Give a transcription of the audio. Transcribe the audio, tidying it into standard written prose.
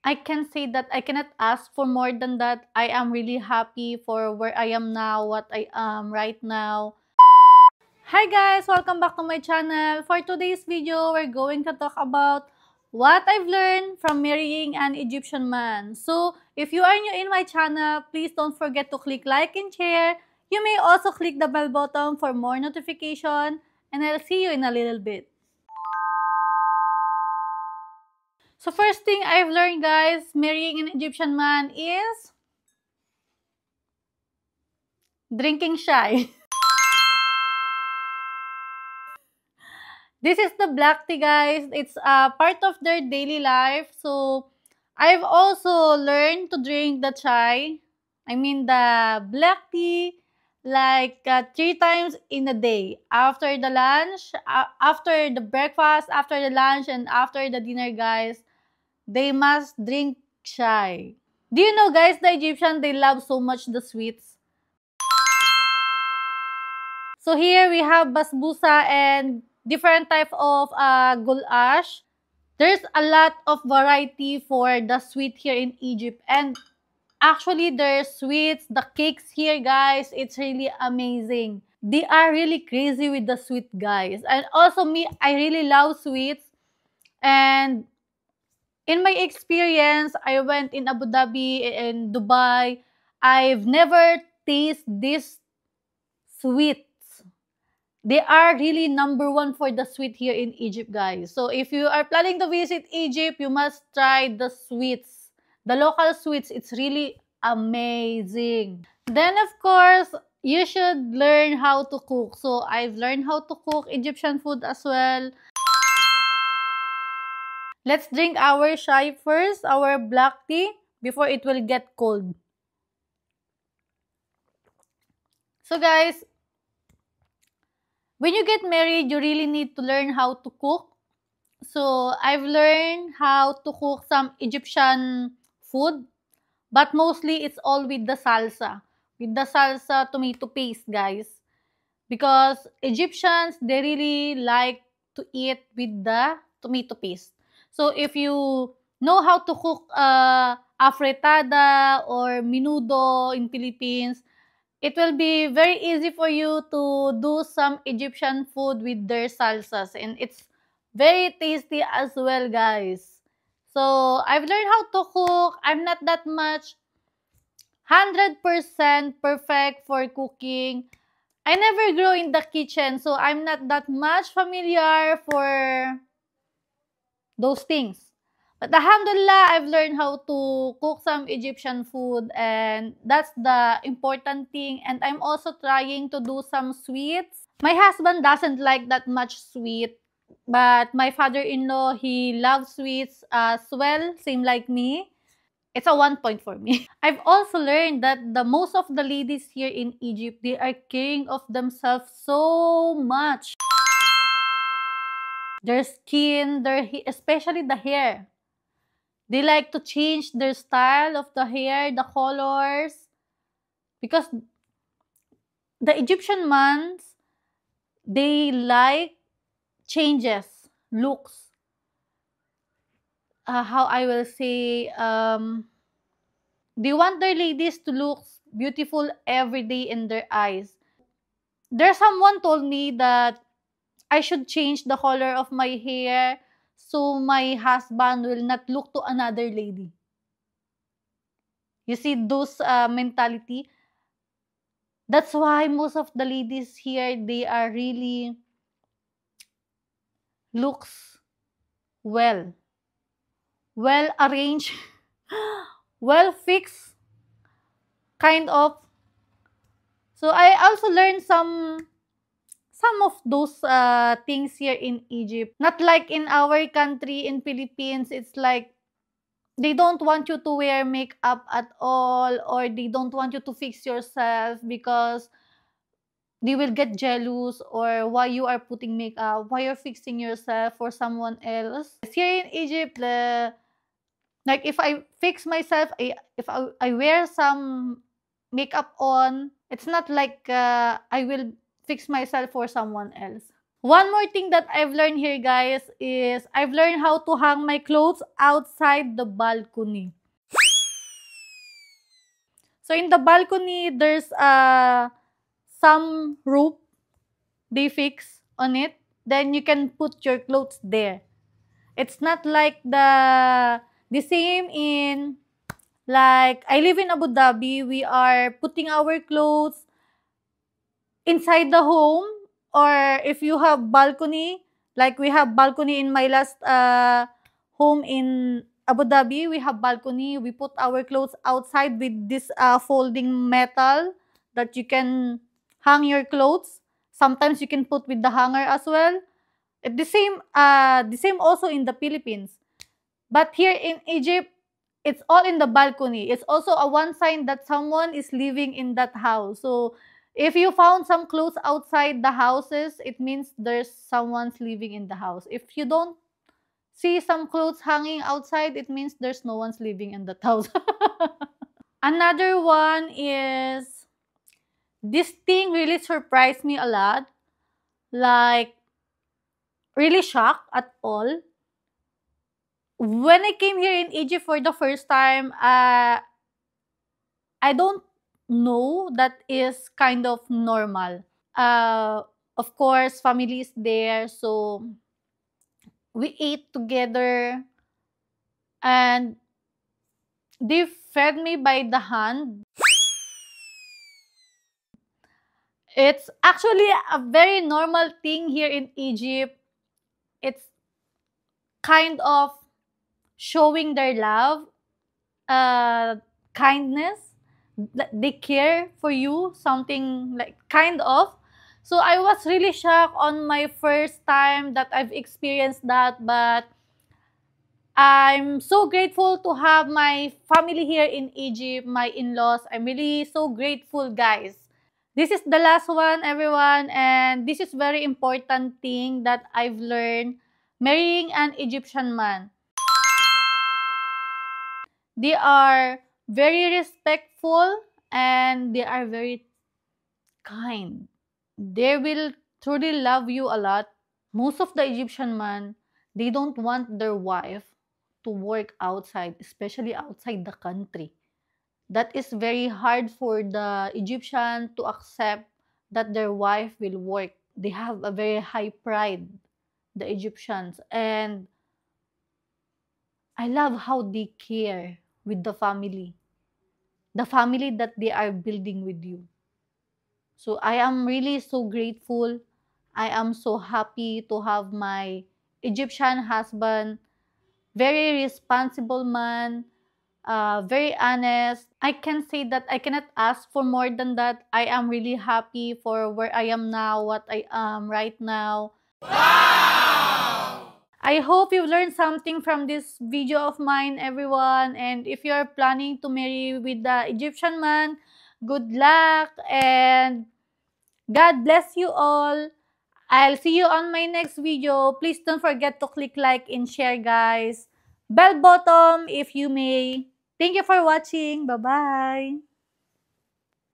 I can say that I cannot ask for more than that. I am really happy for where I am now, what I am right now. Hi guys! Welcome back to my channel. For today's video, we're going to talk about what I've learned from marrying an Egyptian man. So, if you are new in my channel, please don't forget to click like and share. You may also click the bell button for more notification. And I'll see you in a little bit. So first thing I've learned, guys, marrying an Egyptian man is drinking shy. This is the black tea, guys. It's a part of their daily life. So I've also learned to drink the chai. I mean the black tea like 3 times in a day. After the lunch, after the breakfast, after the lunch, and after the dinner, guys. They must drink chai. Do you know, guys, the Egyptian, they love so much the sweets. So here we have basbousa and different type of goulash. There's a lot of variety for the sweet here in Egypt. And actually, their sweets, the cakes here, guys, it's really amazing. They are really crazy with the sweet, guys. And also me, I really love sweets. And in my experience, I went in Abu Dhabi and Dubai. I've never tasted this sweets. They are really number one for the sweet here in Egypt, guys. So if you are planning to visit Egypt, you must try the sweets. The local sweets, it's really amazing. Then, of course, you should learn how to cook. So I've learned how to cook Egyptian food as well. Let's drink our chai first, our black tea, before it will get cold. So guys, when you get married, you really need to learn how to cook. So I've learned how to cook some Egyptian food, but mostly it's all with the salsa. With the salsa tomato paste, guys. Because Egyptians, they really like to eat with the tomato paste. So if you know how to cook afritada or menudo in Philippines, it will be very easy for you to do some Egyptian food with their salsas. And it's very tasty as well, guys. So I've learned how to cook. I'm not that much 100% perfect for cooking. I never grew in the kitchen, so I'm not that much familiar for those things. But alhamdulillah, I've learned how to cook some Egyptian food, and that's the important thing. And I'm also trying to do some sweets. My husband doesn't like that much sweet, but my father-in-law, he loves sweets as well, same like me. It's a 1 point for me. I've also learned that the most of the ladies here in Egypt, they are caring of themselves so much. Their skin, especially the hair. They like to change their style of the hair, the colors. Because the Egyptian mans, they like changes, looks. How I will say, they want their ladies to look beautiful every day in their eyes. There's someone told me that I should change the color of my hair so my husband will not look to another lady. You see those mentality. That's why most of the ladies here, they are really looks well, well arranged, well fixed, kind of. So I also learned some of those things here in Egypt. Not like in our country, in Philippines, it's like they don't want you to wear makeup at all, or they don't want you to fix yourself because they will get jealous, or why you are putting makeup, why you're fixing yourself for someone else. Here in Egypt, like if I fix myself, if I wear some makeup on, it's not like I will fix myself for someone else. One more thing that I've learned here, guys, is I've learned how to hang my clothes outside the balcony. So in the balcony, there's some rope they fix on it. Then you can put your clothes there. It's not like the same in, like, I live in Abu Dhabi. We are putting our clothes inside the home, or if you have balcony, like we have balcony in my last home in Abu Dhabi, we have balcony. We put our clothes outside with this folding metal that you can hang your clothes. Sometimes you can put with the hanger as well. The same also in the Philippines. But here in Egypt, it's all in the balcony. It's also a one sign that someone is living in that house. So if you found some clothes outside the houses, it means there's someone's living in the house. If you don't see some clothes hanging outside, it means there's no one's living in that house. Another one is, this thing really surprised me a lot. Like, really shocked at all. When I came here in Egypt for the first time, I don't know that is kind of normal. Of course, family is there, so we ate together, and they fed me by the hand. It's actually a very normal thing here in Egypt. It's kind of showing their love, kindness, that they care for you, something like kind of. So I was really shocked on my first time that I've experienced that, but I'm so grateful to have my family here in Egypt, my in-laws. I'm really so grateful, guys. This is the last one, everyone, and this is very important thing that I've learned marrying an Egyptian man. They are very respectful and they are very kind. They will truly love you a lot. Most of the Egyptian men, they don't want their wife to work outside, especially outside the country. That is very hard for the Egyptian to accept that their wife will work. They have a very high pride, the Egyptians. And I love how they care with the family that they are building with you. So I am really so grateful. I am so happy to have my Egyptian husband, very responsible man, very honest. I can say that I cannot ask for more than that. I am really happy for where I am now, what I am right now. I hope you learned something from this video of mine, everyone. And if you're planning to marry with the Egyptian man, good luck and God bless you all. I'll see you on my next video. Please don't forget to click like and share, guys. Bell bottom if you may. Thank you for watching. Bye-bye.